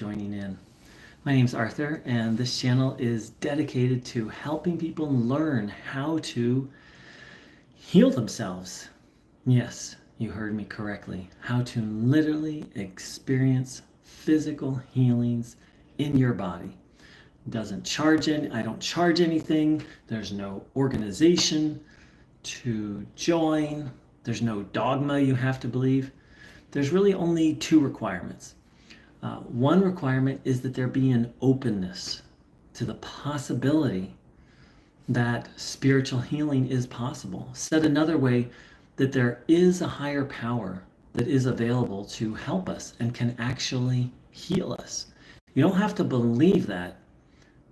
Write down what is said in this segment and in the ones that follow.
joining in. My name's Arthur, and this channel is dedicated to helping people learn how to heal themselves. Yes, you heard me correctly. How to literally experience physical healings in your body. I don't charge anything. There's no organization to join. There's no dogma you have to believe. There's really only two requirements. One requirement is that there be an openness to the possibility that spiritual healing is possible. Said another way, that there is a higher power that is available to help us and can actually heal us. You don't have to believe that,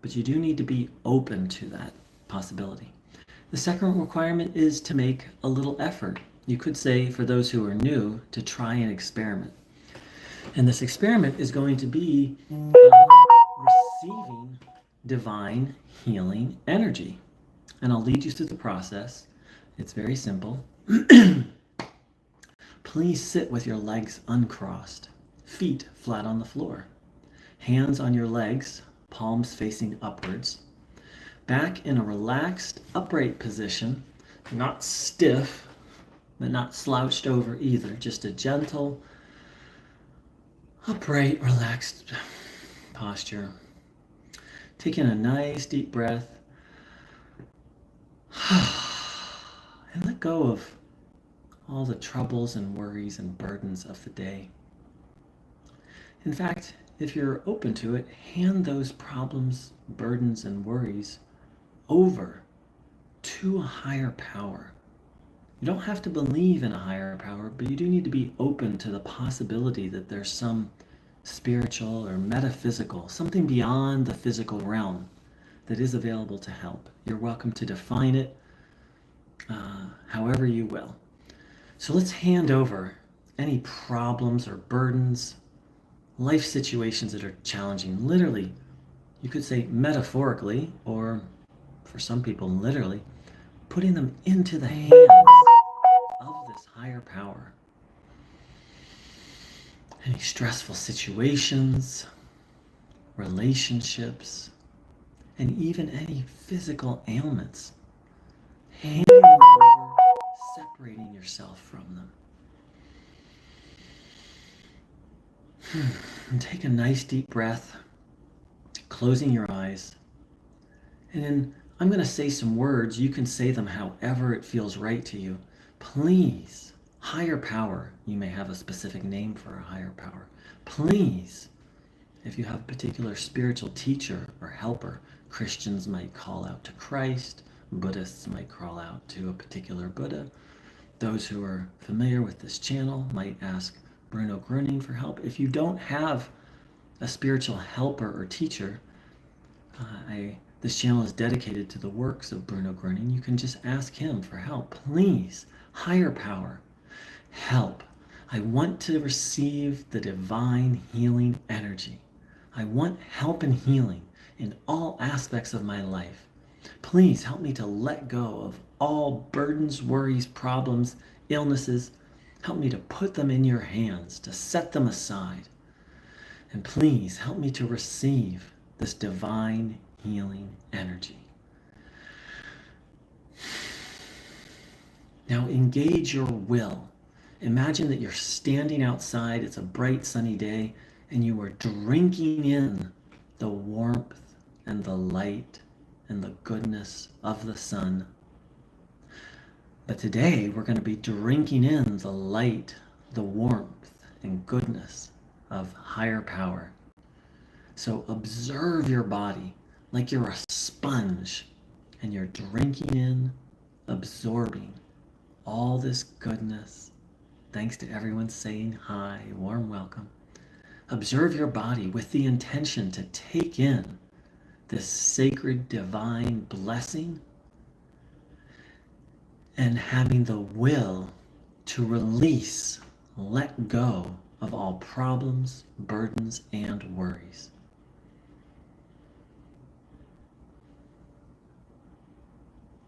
but you do need to be open to that possibility. The second requirement is to make a little effort. You could say, for those who are new, to try an experiment. And this experiment is going to be receiving divine healing energy. And I'll lead you through the process. It's very simple. Please sit with your legs uncrossed, feet flat on the floor, hands on your legs, palms facing upwards, back in a relaxed, upright position, not stiff, but not slouched over either, just a gentle, upright, relaxed posture. Taking a nice deep breath and let go of all the troubles and worries and burdens of the day. In fact, if you're open to it, hand those problems, burdens, and worries over to a higher power. You don't have to believe in a higher power, but you do need to be open to the possibility that there's some spiritual or metaphysical, something beyond the physical realm that is available to help. You're welcome to define it however you will. So let's hand over any problems or burdens, life situations that are challenging. Literally, you could say metaphorically, or for some people literally, putting them into the hands of this higher power. Any stressful situations, relationships, and even any physical ailments. Handing them over, separating yourself from them. And take a nice deep breath, closing your eyes. And then I'm going to say some words. You can say them however it feels right to you. Please, higher power. You may have a specific name for a higher power. Please, if you have a particular spiritual teacher or helper, Christians might call out to Christ. Buddhists might call out to a particular Buddha. Those who are familiar with this channel might ask Bruno Groening for help. If you don't have a spiritual helper or teacher, this channel is dedicated to the works of Bruno Groening. You can just ask him for help. Please, higher power, help. I want to receive the divine healing energy. I want help and healing in all aspects of my life. Please help me to let go of all burdens, worries, problems, illnesses. Help me to put them in your hands, to set them aside. And please help me to receive this divine healing energy. Now engage your will. Imagine that you're standing outside, it's a bright sunny day, and you are drinking in the warmth and the light and the goodness of the sun. But today we're going to be drinking in the light, the warmth, and goodness of higher power. So observe your body like you're a sponge and you're drinking in, absorbing all this goodness. Thanks to everyone saying hi, warm welcome. Observe your body with the intention to take in this sacred divine blessing and having the will to release, let go of all problems, burdens, and worries.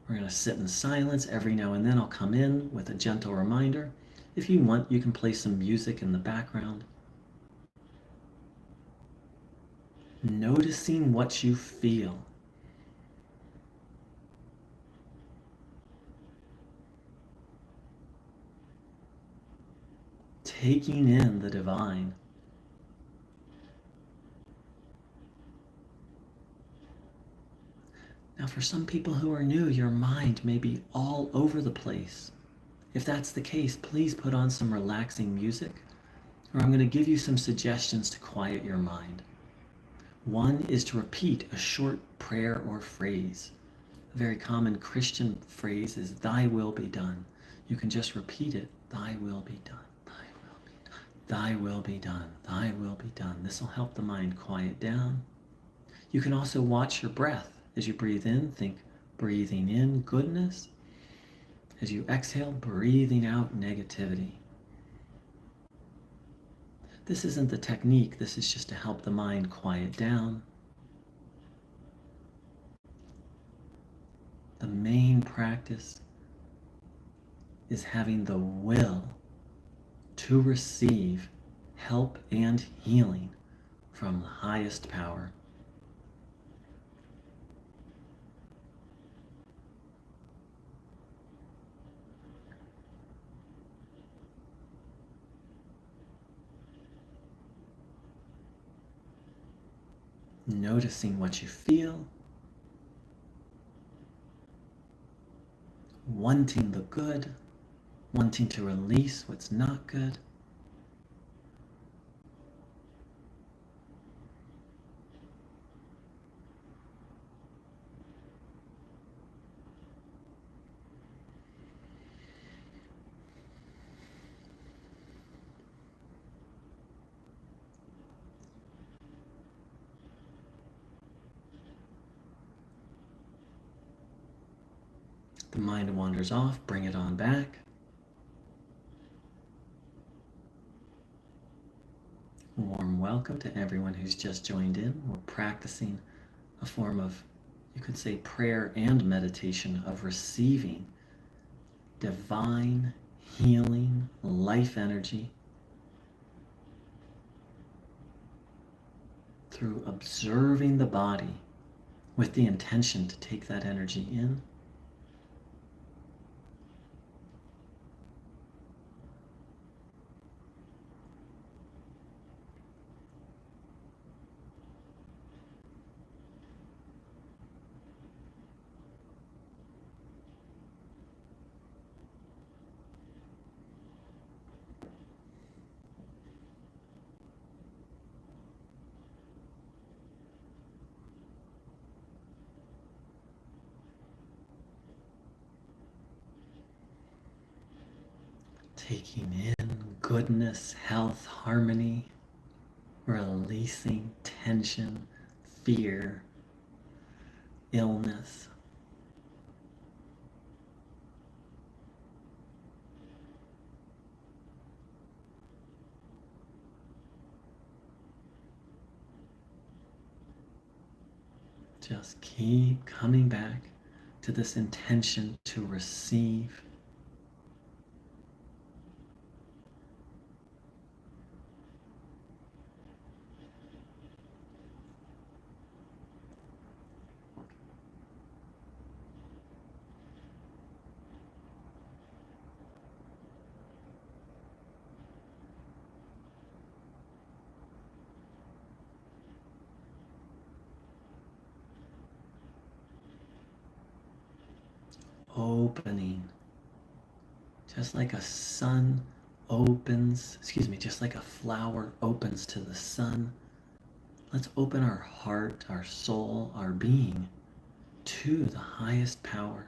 We're going to sit in silence. Every now and then I'll come in with a gentle reminder. If you want, you can play some music in the background. noticing what you feel. Taking in the divine. Now, for some people who are new, your mind may be all over the place. If that's the case, please put on some relaxing music, or I'm going to give you some suggestions to quiet your mind. One is to repeat a short prayer or phrase. A very common Christian phrase is, "Thy will be done." You can just repeat it, "Thy will be done, thy will be done, thy will be done, thy will be done." This will help the mind quiet down. You can also watch your breath. As you breathe in, think breathing in goodness. As you exhale, breathing out negativity. This isn't the technique, this is just to help the mind quiet down. The main practice is having the will to receive help and healing from the highest power. Noticing what you feel, wanting the good, wanting to release what's not good. The mind wanders off, bring it on back. Warm welcome to everyone who's just joined in. We're practicing a form of, you could say, prayer and meditation of receiving divine healing, life energy through observing the body with the intention to take that energy in. Taking in goodness, health, harmony, releasing tension, fear, illness. Just keep coming back to this intention to receive. Opening, just like a sun opens, just like a flower opens to the sun. Let's open our heart, our soul, our being to the highest power.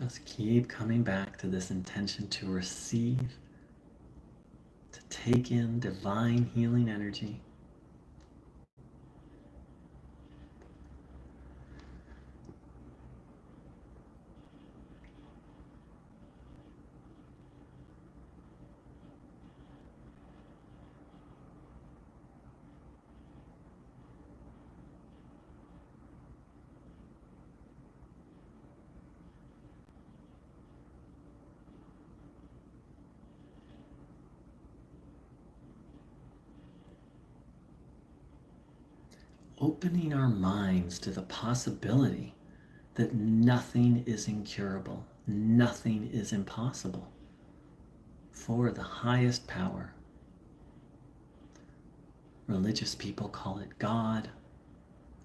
Just keep coming back to this intention to receive, to take in divine healing energy. Opening our minds to the possibility that nothing is incurable, nothing is impossible for the highest power. Religious people call it God.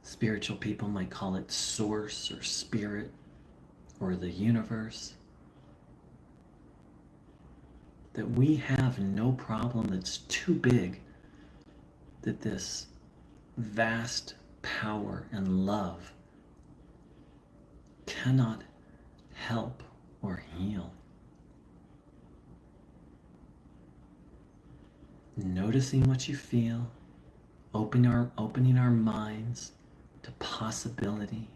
Spiritual people might call it source or spirit or the universe. That we have no problem that's too big, that this vast power and love cannot help or heal. Noticing what you feel, opening our minds to possibility.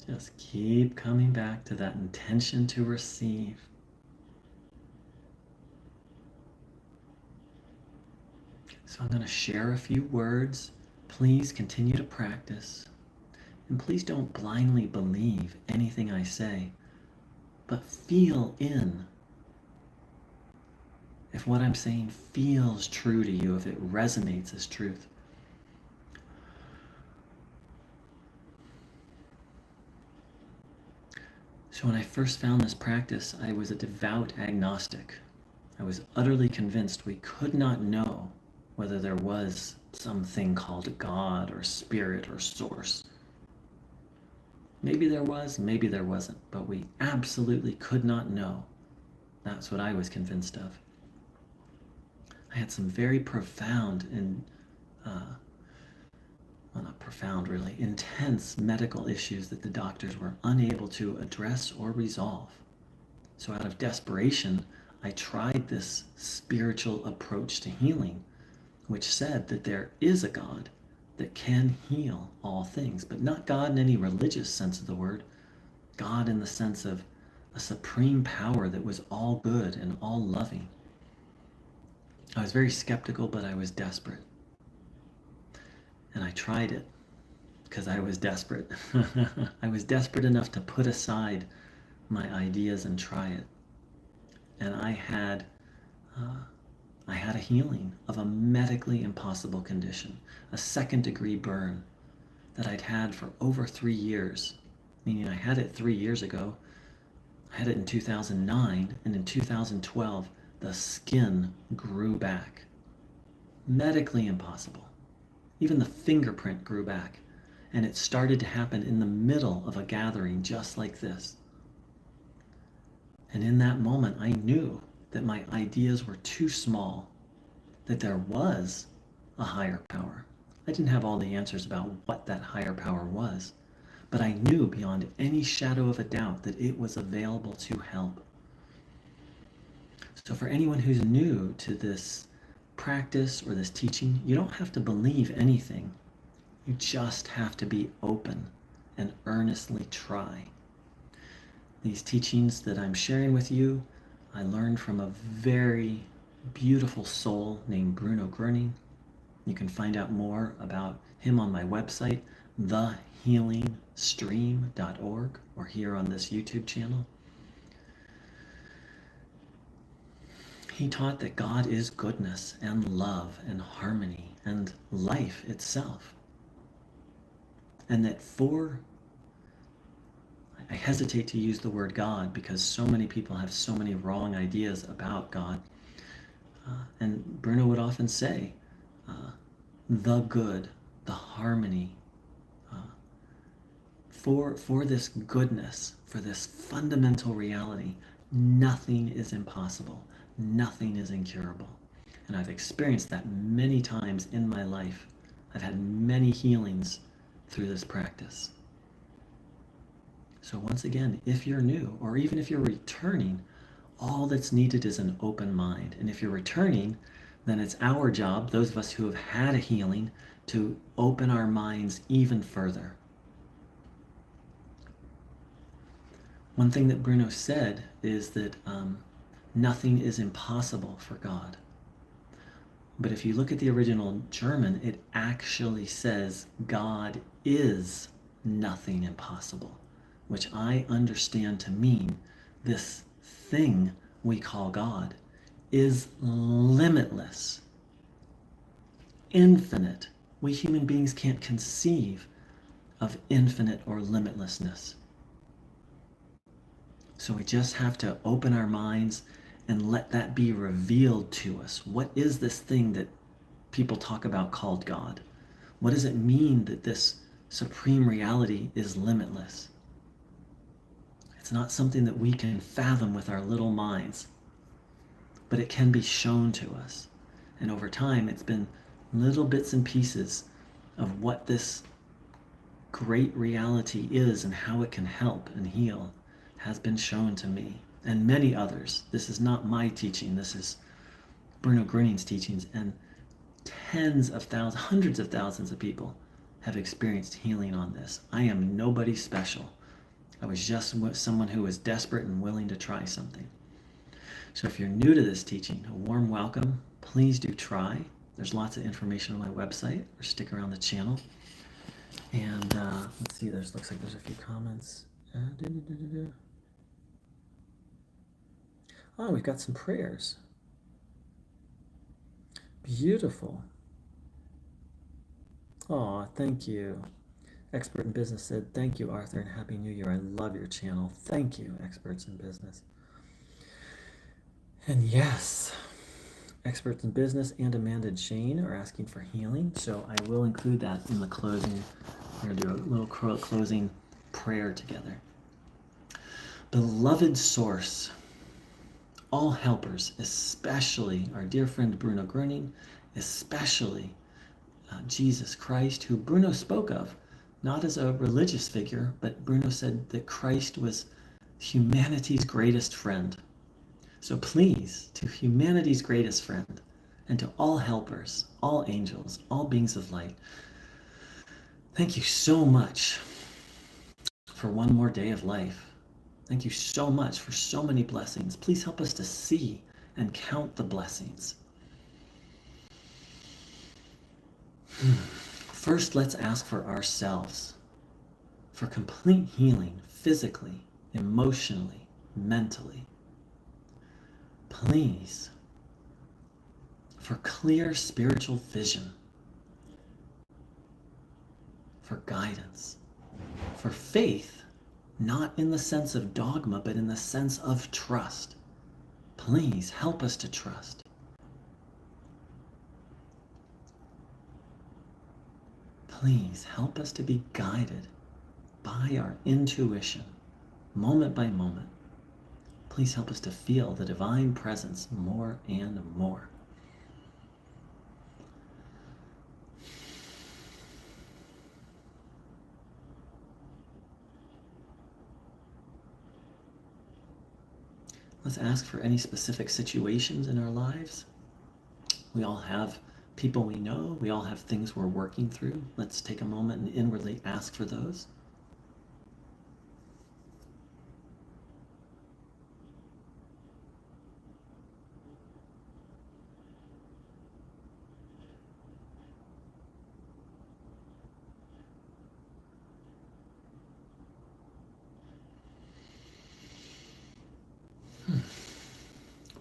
Just keep coming back to that intention to receive. So I'm going to share a few words. Please continue to practice. And please don't blindly believe anything I say, but feel in. If what I'm saying feels true to you, if it resonates as truth. So when I first found this practice, I was a devout agnostic. I was utterly convinced we could not know whether there was something called God or spirit or source. Maybe there was, maybe there wasn't, but we absolutely could not know. That's what I was convinced of. I had some very profound and, well, not profound really, intense medical issues that the doctors were unable to address or resolve. So out of desperation, I tried this spiritual approach to healing, which said that there is a God that can heal all things, but not God in any religious sense of the word, God in the sense of a supreme power that was all good and all loving. I was very skeptical, but I was desperate. And I tried it because I was desperate. I was desperate enough to put aside my ideas and try it. And I had a healing of a medically impossible condition, a second-degree burn that I'd had for over 3 years, meaning I had it 3 years ago. I had it in 2009, and in 2012, the skin grew back. Medically impossible. Even the fingerprint grew back, and it started to happen in the middle of a gathering just like this. And in that moment, I knew that my ideas were too small, that there was a higher power. I didn't have all the answers about what that higher power was, but I knew beyond any shadow of a doubt that it was available to help. So for anyone who's new to this practice or this teaching, you don't have to believe anything. You just have to be open and earnestly try. These teachings that I'm sharing with you, I learned from a very beautiful soul named Bruno Groening. You can find out more about him on my website, thehealingstream.org, or here on this YouTube channel. He taught that God is goodness and love and harmony and life itself. And that I hesitate to use the word God because so many people have so many wrong ideas about God. And Bruno would often say, the good, the harmony, for this goodness, for this fundamental reality, nothing is impossible. Nothing is incurable. And I've experienced that many times in my life. I've had many healings through this practice. So once again, if you're new, or even if you're returning, all that's needed is an open mind. And if you're returning, then it's our job, those of us who have had a healing, to open our minds even further. One thing that Bruno said is that nothing is impossible for God. But if you look at the original German, it actually says God is nothing impossible, which I understand to mean this thing we call God is limitless, infinite. We human beings can't conceive of infinite or limitlessness. So we just have to open our minds and let that be revealed to us. What is this thing that people talk about called God? What does it mean that this supreme reality is limitless? It's not something that we can fathom with our little minds, but it can be shown to us. And over time, it's been little bits and pieces of what this great reality is and how it can help and heal has been shown to me and many others. This is not my teaching. This is Bruno Groening's teachings, and tens of thousands, hundreds of thousands of people have experienced healing on this. I am nobody special. I was just someone who was desperate and willing to try something. So if you're new to this teaching, a warm welcome. Please do try. There's lots of information on my website, or stick around the channel. And let's see, looks like there's a few comments. Oh, we've got some prayers. Beautiful. Oh, thank you. Expert in Business said, thank you, Arthur, and Happy New Year. I love your channel. Thank you, Experts in Business. And yes, Experts in Business and Amanda Jane are asking for healing, so I will include that in the closing. We're going to do a little closing prayer together. Beloved Source, all helpers, especially our dear friend Bruno Groening, especially Jesus Christ, who Bruno spoke of, not as a religious figure, but Bruno said that Christ was humanity's greatest friend. So please, to humanity's greatest friend, and to all helpers, all angels, all beings of light, thank you so much for one more day of life. Thank you so much for so many blessings. Please help us to see and count the blessings. First, let's ask for ourselves, for complete healing physically, emotionally, mentally. Please, for clear spiritual vision, for guidance, for faith, not in the sense of dogma, but in the sense of trust. Please help us to trust. Please help us to be guided by our intuition, moment by moment. Please help us to feel the divine presence more and more. Let's ask for any specific situations in our lives. We all have people we know. We all have things we're working through. Let's take a moment and inwardly ask for those.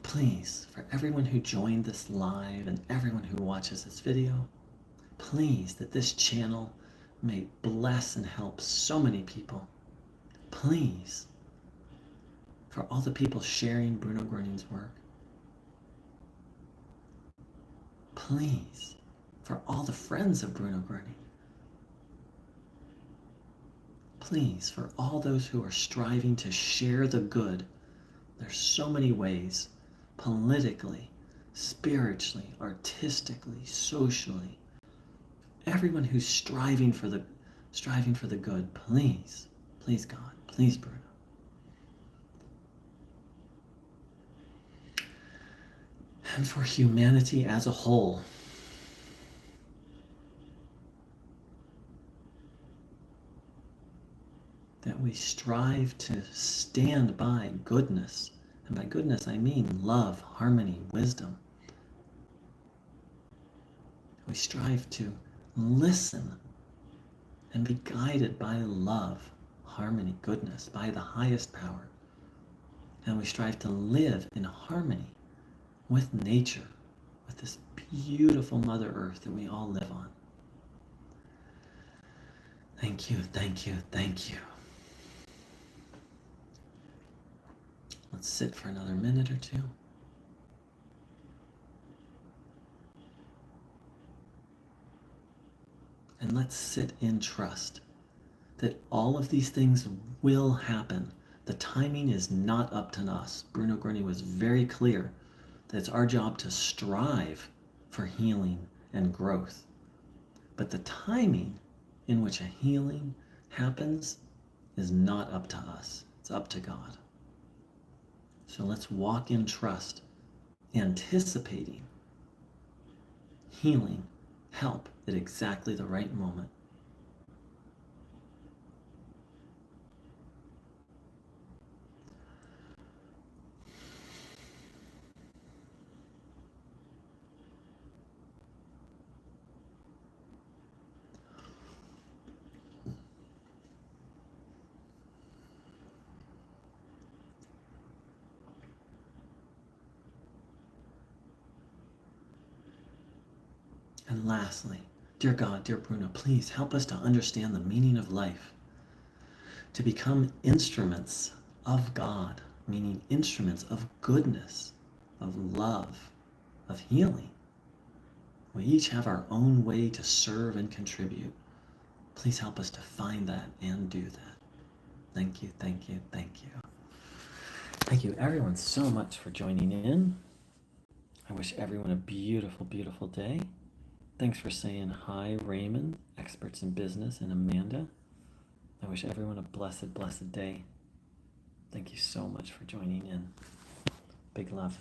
Please, for everyone who joined this live and everyone who watches this video, please, that this channel may bless and help so many people. Please, for all the people sharing Bruno Groening's work. Please, for all the friends of Bruno Groening. please, for all those who are striving to share the good, there's so many ways, politically, spiritually, artistically, socially. Everyone who's striving for the good, please, please God, please Bruno. And for humanity as a whole, that we strive to stand by goodness. And by goodness, I mean love, harmony, wisdom. We strive to listen and be guided by love, harmony, goodness, by the highest power. And we strive to live in harmony with nature, with this beautiful Mother Earth that we all live on. Thank you, thank you, thank you. Let's sit for another minute or two. And let's sit in trust that all of these things will happen. The timing is not up to us. Bruno Groening was very clear that it's our job to strive for healing and growth. But the timing in which a healing happens is not up to us. It's up to God. So let's walk in trust, anticipating healing, help at exactly the right moment. And lastly, dear God, dear Bruno, please help us to understand the meaning of life, to become instruments of God, meaning instruments of goodness, of love, of healing. We each have our own way to serve and contribute. Please help us to find that and do that. Thank you, thank you, thank you. Thank you everyone so much for joining in. I wish everyone a beautiful, beautiful day. Thanks for saying hi, Raymond, Experts in Business, and Amanda. I wish everyone a blessed, blessed day. Thank you so much for joining in. Big love.